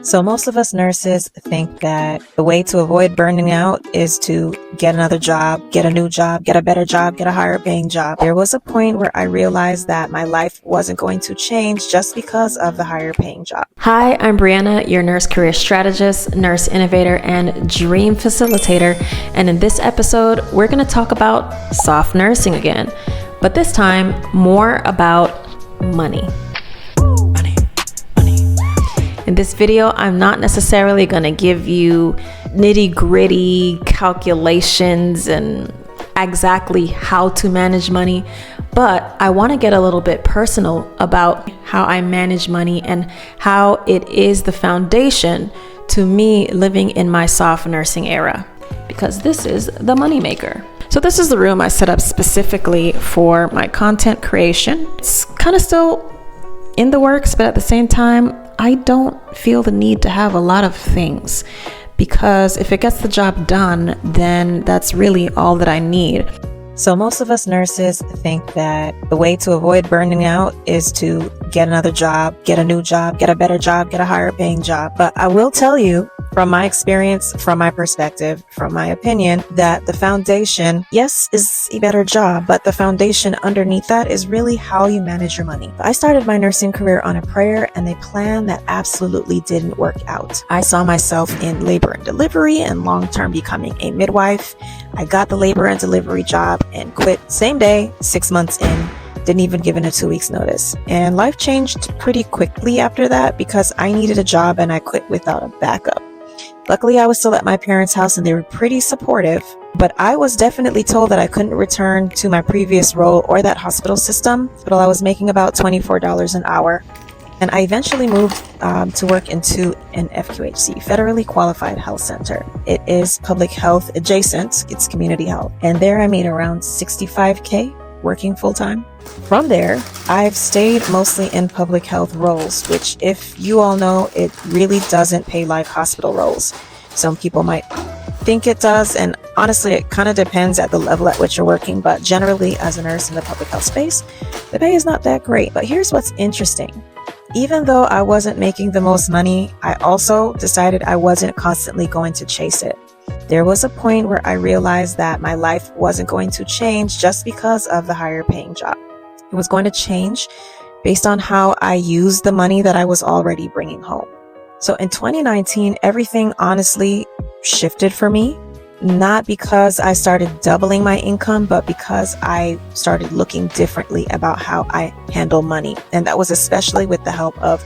So most of us nurses think that the way to avoid burning out is to get another job, get a new job, get a better job, get a higher paying job. There was a point where I realized that my life wasn't going to change just because of the higher paying job. Hi, I'm Brianna, your nurse career strategist, nurse innovator, and dream facilitator. And in this episode, we're going to talk about soft nursing again, but this time more about money. In this video, I'm not necessarily going to give you nitty-gritty calculations and exactly how to manage money, but I want to get a little bit personal about how I manage money and how it is the foundation to me living in my soft nursing era, because this is the moneymaker. So this is the room I set up specifically for my content creation. It's kind of still in the works, but at the same time, I don't feel the need to have a lot of things, because if it gets the job done, then that's really all that I need. So most of us nurses think that the way to avoid burning out is to get another job, get a new job, get a better job, get a higher paying job. But I will tell you, from my experience, from my perspective, from my opinion, that the foundation, yes, is a better job, but the foundation underneath that is really how you manage your money. I started my nursing career on a prayer and a plan that absolutely didn't work out. I saw myself in labor and delivery and long-term becoming a midwife. I got the labor and delivery job and quit same day, 6 months in. Didn't even give it a 2 weeks notice. And life changed pretty quickly after that because I needed a job and I quit without a backup. Luckily, I was still at my parents' house and they were pretty supportive, but I was definitely told that I couldn't return to my previous role or that hospital system. But I was making about $24 an hour. And I eventually moved to work into an FQHC, Federally Qualified Health Center. It is public health adjacent, it's community health. And there I made around $65K working full-time. From there, I've stayed mostly in public health roles, which, if you all know, it really doesn't pay like hospital roles. Some people might think it does, and honestly, it kind of depends at the level at which you're working, but generally, as a nurse in the public health space, the pay is not that great. But here's what's interesting. Even though I wasn't making the most money, I also decided I wasn't constantly going to chase it. There was a point where I realized that my life wasn't going to change just because of the higher paying job. It was going to change based on how I used the money that I was already bringing home. So in 2019, everything honestly shifted for me, not because I started doubling my income, but because I started looking differently about how I handle money. And that was especially with the help of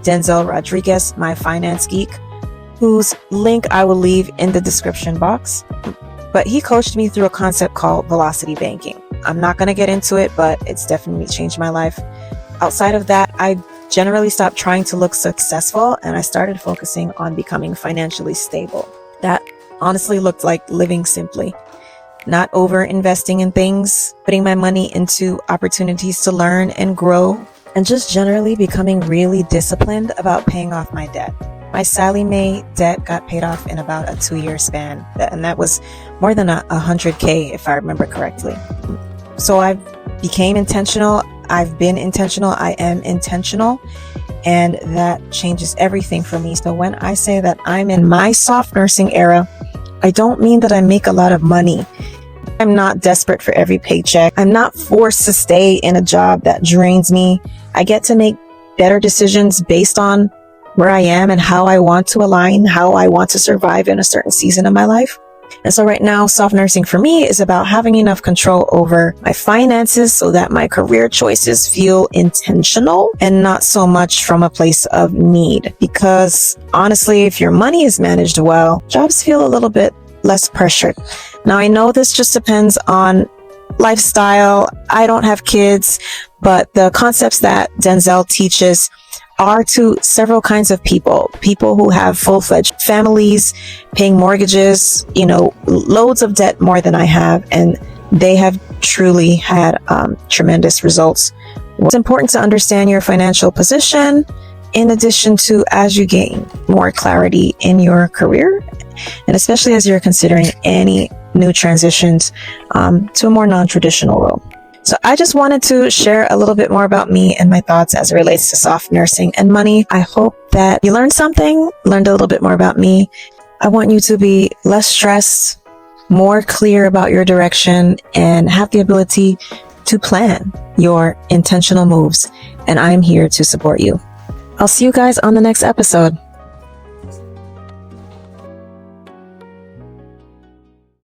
Denzel Rodriguez, my finance geek, whose link I will leave in the description box. But he coached me through a concept called velocity banking. I'm not going to get into it, but it's definitely changed my life. Outside of that, I generally stopped trying to look successful and I started focusing on becoming financially stable. That honestly looked like living simply, not over investing in things, putting my money into opportunities to learn and grow, and just generally becoming really disciplined about paying off my debt. My Sallie Mae debt got paid off in about a 2-year span, and that was more than $100K if I remember correctly. So I became intentional. I've been intentional. I am intentional, and that changes everything for me. So when I say that I'm in my soft nursing era, I don't mean that I make a lot of money. I'm not desperate for every paycheck. I'm not forced to stay in a job that drains me. I get to make better decisions based on where I am and how I want to align, how I want to survive in a certain season of my life. And so right now, soft nursing for me is about having enough control over my finances so that my career choices feel intentional and not so much from a place of need. Because honestly, if your money is managed well, jobs feel a little bit less pressured. Now, I know this just depends on lifestyle. I don't have kids, but the concepts that Denzel teaches are to several kinds of people who have full-fledged families, paying mortgages, loads of debt more than I have, and they have truly had tremendous results. It's important to understand your financial position in addition to as you gain more clarity in your career, and especially as you're considering any new transitions to a more non-traditional role. So I just wanted to share a little bit more about me and my thoughts as it relates to soft nursing and money. I hope that you learned something, learned a little bit more about me. I want you to be less stressed, more clear about your direction, and have the ability to plan your intentional moves. And I'm here to support you. I'll see you guys on the next episode.